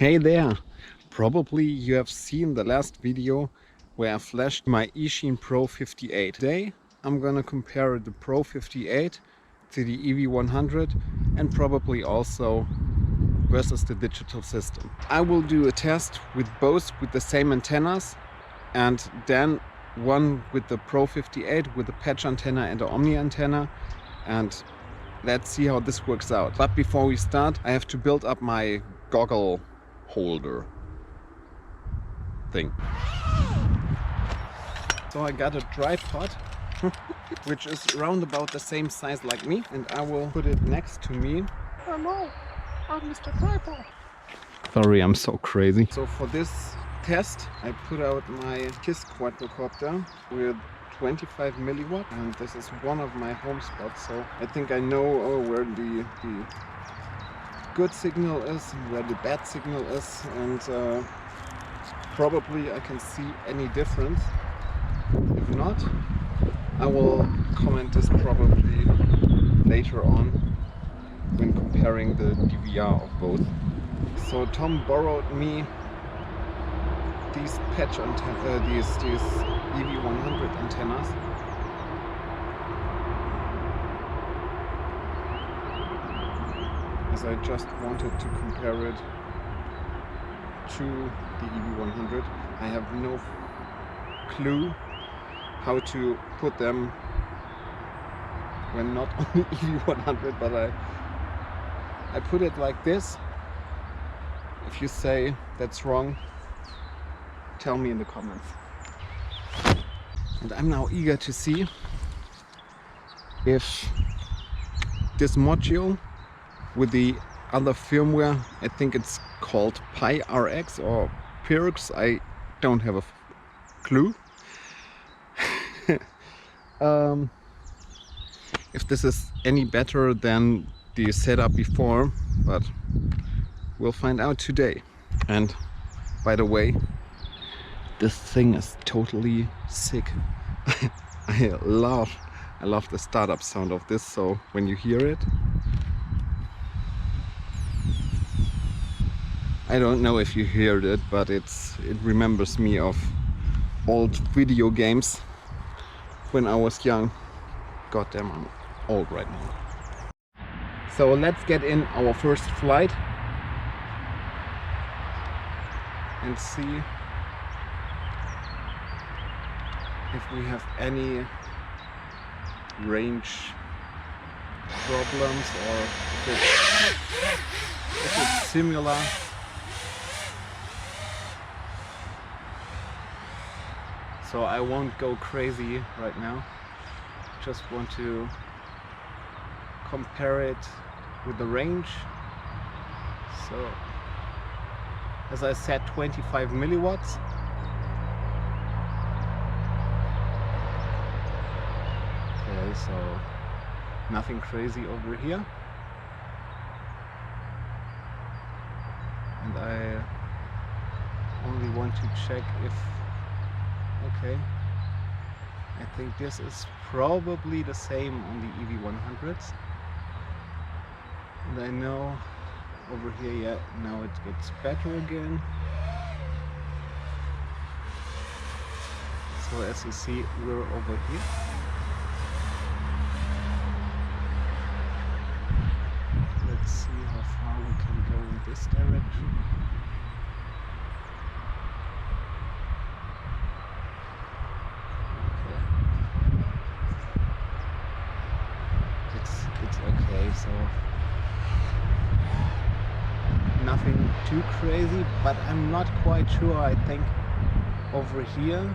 Hey there! Probably you have seen the last video where I flashed my Eachine Pro58. Today I'm gonna compare the Pro58 to the EV100 and probably also versus the digital system. I will do a test with both with the same antennas, and then one with the Pro58 with the patch antenna and the Omni antenna, and let's see how this works out. But before we start, I have to build up my goggle holder thing. So I got a tripod which is around about the same size like me, and I will put it next to me. Oh no, I'm Mr. Tripod. Sorry, I'm so crazy. So for this test I put out my KISS quadrocopter with 25 milliwatt, and this is one of my home spots, so I think I know where the good signal is and where the bad signal is, and probably I can see any difference. If not, I will comment this probably later on when comparing the DVR of both. So Tom borrowed me these patch antennas, these EV100 antennas. As I just wanted to compare it to the EV100. I have no clue how to put them when not on the EV100, but I put it like this. If you say that's wrong, tell me in the comments. And I'm now eager to see if this module with the other firmware, I think it's called PIRX or PIRX, I don't have a clue. If this is any better than the setup before, but we'll find out today. And by the way, this thing is totally sick. I love the startup sound of this, so when you hear it, I don't know if you heard it, but it remembers me of old video games when I was young. Goddamn, I'm old right now. So let's get in our first flight and see if we have any range problems or if it's similar. So I won't go crazy right now, just want to compare it with the range. So as I said, 25 milliwatts. Okay, so nothing crazy over here. And I only want to check if, okay, I think this is probably the same on the EV100s. And I know over here, yeah, now it gets better again. So as you see, we're over here. Let's see how far we can go in this direction. It's okay, so nothing too crazy, but I'm not quite sure. I think over here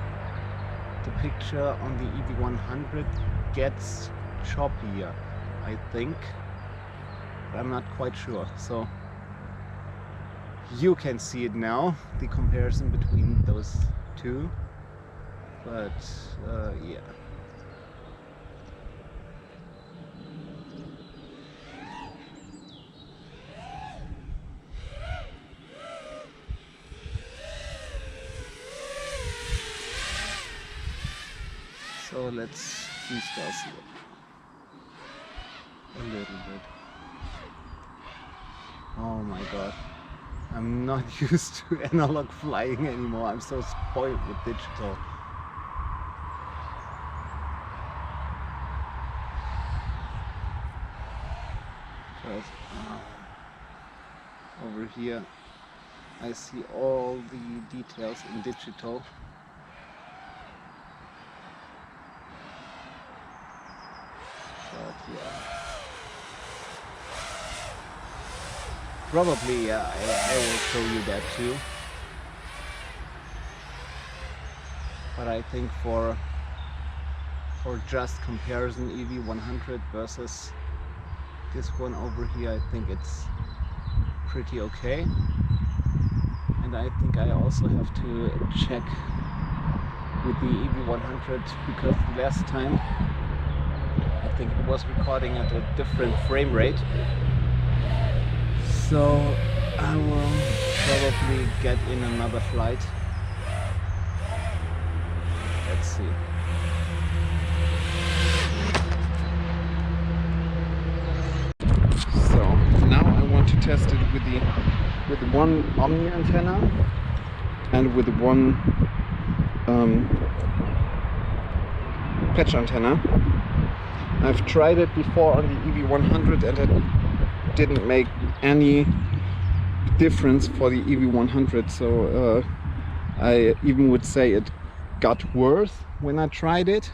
the picture on the EV100 gets choppier, I think, but I'm not quite sure. So you can see it now, the comparison between those two, but yeah. So let's restart it a little bit. Oh my god, I'm not used to analog flying anymore. I'm so spoiled with digital. First, over here I see all the details in digital. But yeah, probably I will show you that too. But I think for just comparison, EV100 versus this one over here, I think it's pretty okay. And I think I also have to check with the EV100 because last time I think it was recording at a different frame rate. So I will probably get in another flight. Let's see. So now I want to test it with one Omni antenna and with one patch antenna. I've tried it before on the EV100 and it didn't make any difference for the EV100, so I even would say it got worse when I tried it.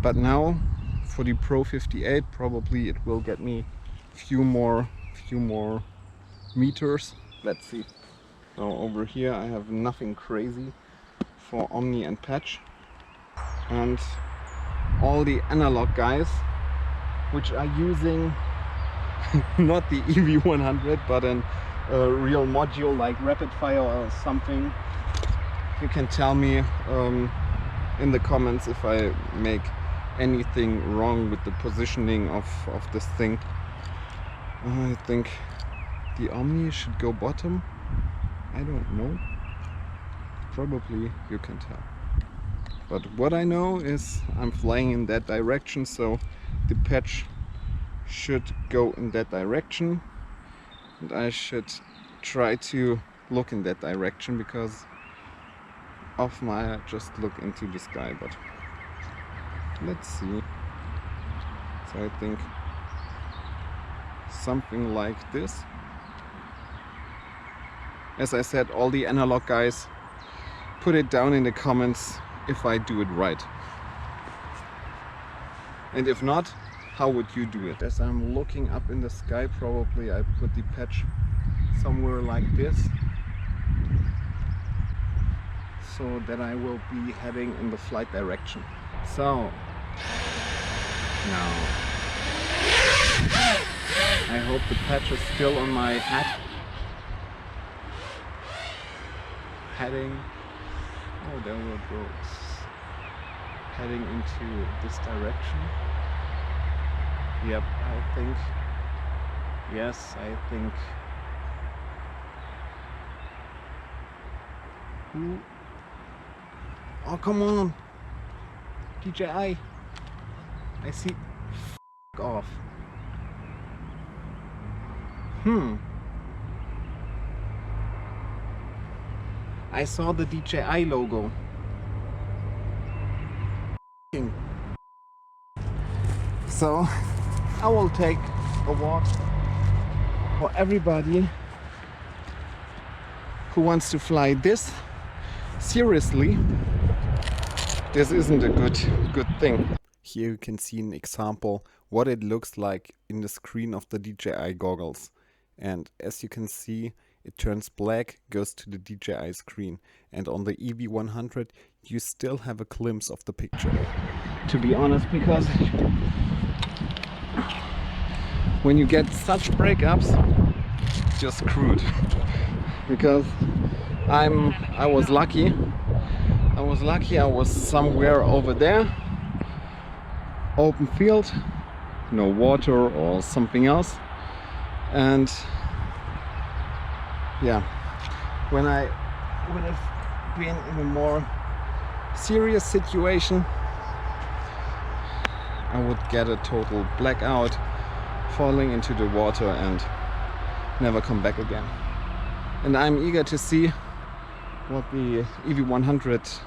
But now for the Pro58 probably it will get me few more meters. Let's see. So over here I have nothing crazy for Omni and patch, and all the analog guys which are using not the EV100 but a real module like Rapid Fire or something. You can tell me in the comments if I make anything wrong with the positioning of this thing. I think the Omni should go bottom. I don't know. Probably you can tell. But what I know is I'm flying in that direction, so the patch should go in that direction. And I should try to look in that direction because off my just look into the sky. But let's see. So I think something like this. As I said, all the analog guys, put it down in the comments if I do it right. And if not, how would you do it? As I'm looking up in the sky, probably I put the patch somewhere like this, so that I will be heading in the flight direction. So now I hope the patch is still on my hat. Heading, oh, there we go, heading into this direction. Yep, I think, yes, I think. Ooh. Oh, come on, DJI, I see, f*** off. I saw the DJI logo. So I will take a walk. For everybody who wants to fly this seriously, this isn't a good thing. Here you can see an example what it looks like in the screen of the DJI goggles. And as you can see, it turns black, goes to the DJI screen, and on the EV100 you still have a glimpse of the picture. To be honest, because when you get such breakups, you're screwed. Because I was lucky. I was somewhere over there, open field, no water or something else, and yeah, when I would have been in a more serious situation, I would get a total blackout, falling into the water, and never come back again. And I'm eager to see what the EV100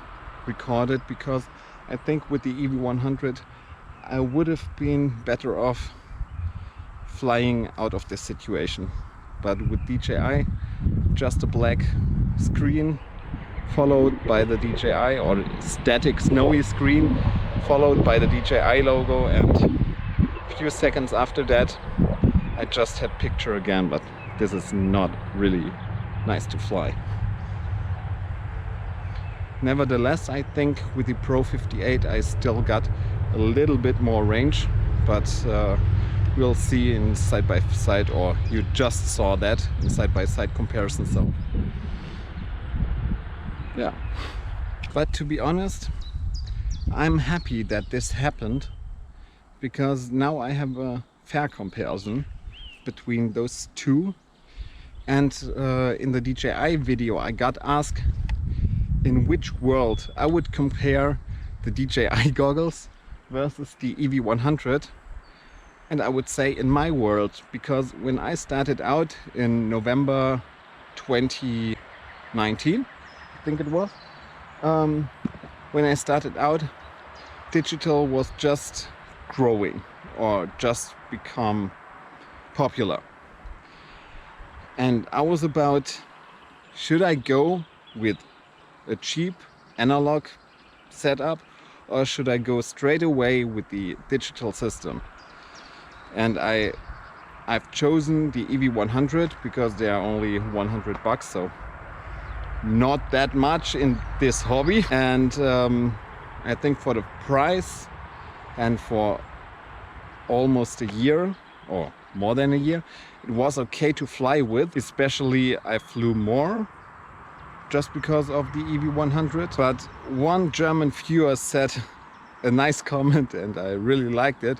recorded, because I think with the EV100 I would have been better off flying out of this situation. But with DJI, just a black screen followed by the DJI, or static snowy screen followed by the DJI logo, and a few seconds after that I just had picture again. But this is not really nice to fly. Nevertheless, I think with the Pro58 I still got a little bit more range, but we'll see in side-by-side, or you just saw that in side-by-side comparison. So yeah, but to be honest, I'm happy that this happened, because now I have a fair comparison between those two. And in the DJI video I got asked in which world I would compare the DJI goggles versus the EV100. And I would say in my world, because when I started out in November 2019, I think it was, when I started out, digital was just growing or just become popular. And I was about, should I go with a cheap analog setup, or should I go straight away with the digital system? And I've chosen the EV100 because they are only $100, so not that much in this hobby. And I think for the price and for almost a year or more than a year, it was okay to fly with. Especially I flew more just because of the EV100. But one German viewer said a nice comment, and I really liked it.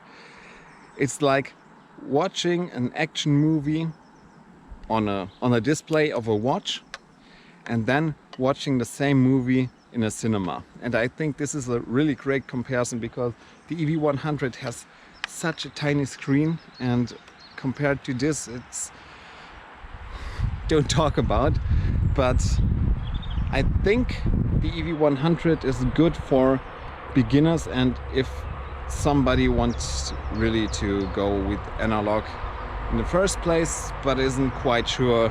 It's like watching an action movie on a display of a watch, and then watching the same movie in a cinema. And I think this is a really great comparison, because the EV100 has such a tiny screen, and compared to this, it's don't talk about. But I think the EV100 is good for beginners, and if somebody wants really to go with analog in the first place but isn't quite sure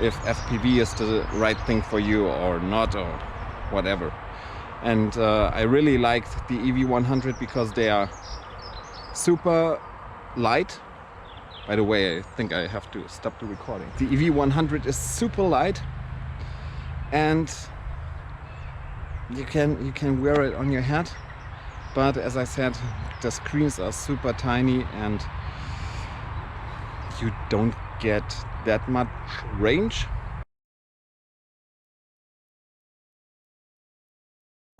if FPV is the right thing for you or not, or whatever. And I really liked the EV100 because they are super light. By the way, I think I have to stop the recording. The EV100 is super light, and you can wear it on your head. But as I said, the screens are super tiny and you don't get that much range.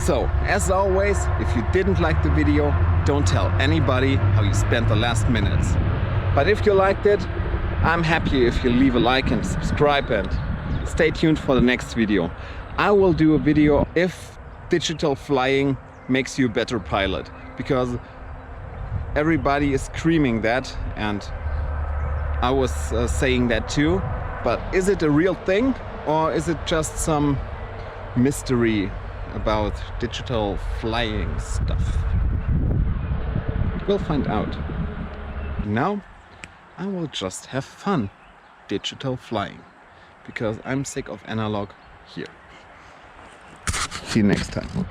So, as always, if you didn't like the video, don't tell anybody how you spent the last minutes. But if you liked it, I'm happy if you leave a like and subscribe, and stay tuned for the next video. I will do a video if digital flying makes you a better pilot, because everybody is screaming that, and I was saying that too. But is it a real thing, or is it just some mystery about digital flying stuff? We'll find out. Now I will just have fun digital flying, because I'm sick of analog here. See you next time.